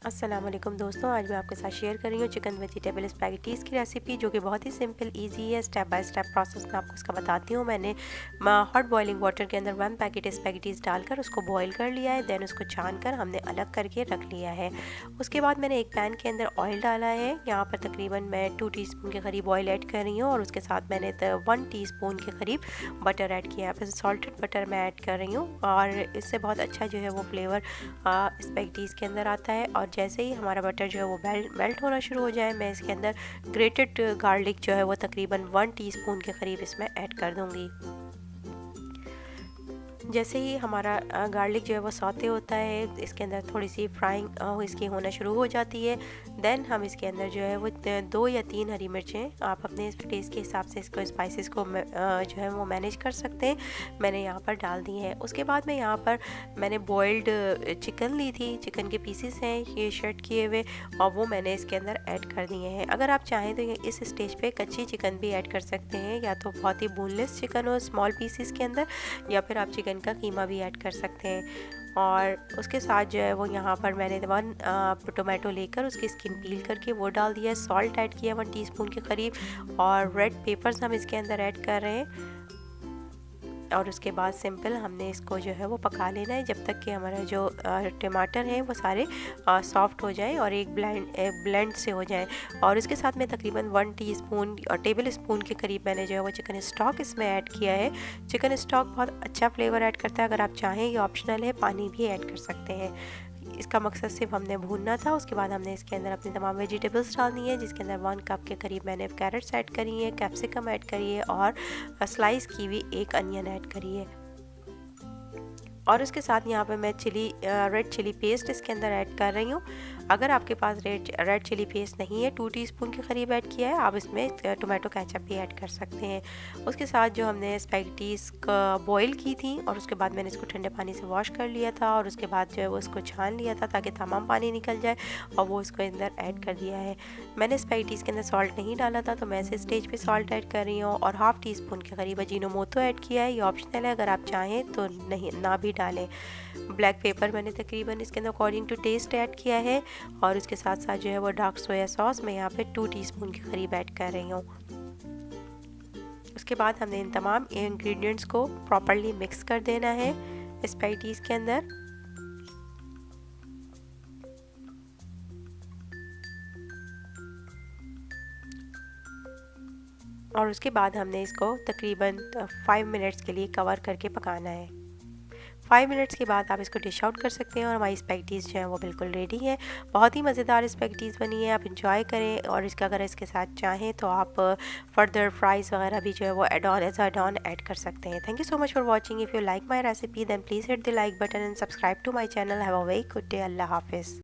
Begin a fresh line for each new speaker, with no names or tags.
अस्सलाम वालेकुम दोस्तों, आज मैं आपके साथ शेयर कर रही हूँ चिकन वेजिटेबल स्पैगेटीज़ की रेसिपी, जो कि बहुत ही सिंपल इजी है। स्टेप बाय स्टेप प्रोसेस मैं आपको इसका बताती हूँ। मैंने हॉट बॉइलिंग वाटर के अंदर 1 पैकेट स्पैगेटीज़ डालकर उसको बॉईल कर लिया है। देन उसको छान कर हमने अलग करके रख लिया है। उसके बाद मैंने एक पैन के अंदर ऑयल डाला है। यहाँ पर तकरीबन मैं 2 टीस्पून के करीब ऑयल ऐड कर रही हूँ और उसके साथ मैंने 1 टीस्पून के करीब बटर ऐड किया है। सॉल्टेड बटर मैं ऐड कर रही हूँ और इससे बहुत अच्छा जो है वो फ्लेवर स्पैगेटीज़ के अंदर आता है। और जैसे ही हमारा बटर जो है वो मेल्ट होना शुरू हो जाए, मैं इसके अंदर ग्रेटेड गार्लिक जो है वो तकरीबन 1 टीस्पून के करीब इसमें ऐड कर दूंगी। जैसे ही हमारा गार्लिक जो है वो सौते होता है, इसके अंदर थोड़ी सी फ्राइंग इसकी होना शुरू हो जाती है। देन हम इसके अंदर जो है वो 2 या 3 हरी मिर्चें, आप अपने टेस्ट के हिसाब से इसको स्पाइसेस को जो है वो मैनेज कर सकते हैं, मैंने यहाँ पर डाल दी है। उसके बाद मैं यहाँ पर मैंने बॉइल्ड चिकन ली थी, चिकन के पीसेस हैं ये शर्ट किए हुए, और वो मैंने इसके अंदर ऐड कर दिए हैं। अगर आप चाहें तो ये इस स्टेज पे कच्ची चिकन भी ऐड कर सकते हैं, या तो बहुत ही बोनलेस चिकन हो स्मॉल पीसेस के अंदर, या फिर आप चिकन का कीमा भी ऐड कर सकते हैं। और उसके साथ जो है वो यहाँ पर मैंने 1 टोमेटो लेकर उसकी स्किन पील करके वो डाल दिया है। सॉल्ट ऐड किया 1 टीस्पून के करीब, और रेड पेपर्स हम इसके अंदर ऐड कर रहे हैं। और उसके बाद सिंपल हमने इसको जो है वो पका लेना है जब तक कि हमारा जो टमाटर हैं वो सारे सॉफ्ट हो जाएं और एक ब्लेंड से हो जाएं। और उसके साथ में तकरीबन 1 टीस्पून और टेबल स्पून के करीब मैंने जो है वो चिकन स्टॉक इसमें ऐड किया है। चिकन स्टॉक बहुत अच्छा फ्लेवर ऐड करता है, अगर आप चाहें ये ऑप्शनल है, पानी भी ऐड कर सकते हैं। इसका मकसद सिर्फ हमने भूनना था। उसके बाद हमने इसके अंदर अपनी तमाम वेजिटेबल्स डालनी है, जिसके अंदर 1 कप के करीब मैंने कैरेट्स ऐड करी है, कैप्सिकम ऐड करी है, और स्लाइस की हुई 1 अनियन ऐड करी है। और उसके साथ यहाँ पे मैं रेड चिली पेस्ट इसके अंदर ऐड कर रही हूँ। अगर आपके पास रेड चिली पेस्ट नहीं है, 2 टीस्पून के करीब ऐड किया है, आप इसमें टोमेटो केचप भी ऐड कर सकते हैं। उसके साथ जो हमने स्पैगेटीज़ का बॉईल की थी, और उसके बाद मैंने इसको ठंडे पानी से वॉश कर लिया था, और उसके बाद जो है वो इसको छान लिया था ताकि तमाम पानी निकल जाए, और वो इसको अंदर ऐड कर दिया है। मैंने स्पैगेटीज़ के अंदर सॉल्ट नहीं डाला था, तो मैं इस स्टेज पे सॉल्ट ऐड कर रही हूँ, और हाफ़ टीस्पून के करीब अजीनोमोटो ऐड किया है। ये ऑप्शनल है, अगर आप चाहें तो नहीं ना भी डालें। ब्लैक पेपर मैंने तकरीबन इसके अंदर अकॉर्डिंग टू टेस्ट ऐड किया है, और उसके साथ साथ जो है वो डार्क सोया सॉस मैं यहाँ पे 2 टीस्पून के करीब ऐड कर रही हूँ। उसके बाद हमने इन तमाम इंग्रेडिएंट्स को प्रॉपरली मिक्स कर देना है स्पैगेटीज़ के अंदर। और उसके बाद हमने इसको तकरीबन 5 मिनट्स के लिए कवर करके पकाना है। 5 मिनट्स के बाद आप इसको डिश आउट कर सकते हैं, और हमारी स्पैगेटीज़ जो है वो बिल्कुल रेडी है। बहुत ही मज़ेदार स्पैगेटीज़ बनी है, आप इंजॉय करें। और इसका अगर इसके साथ चाहें तो आप फर्दर फ्राइज़ वगैरह भी जो है वो एज एड ऑन ऐड कर सकते हैं। Thank you so much for watching. If you like my recipe then please hit the like button and subscribe to my channel. Have a very good day. अल्लाह हाफिज़।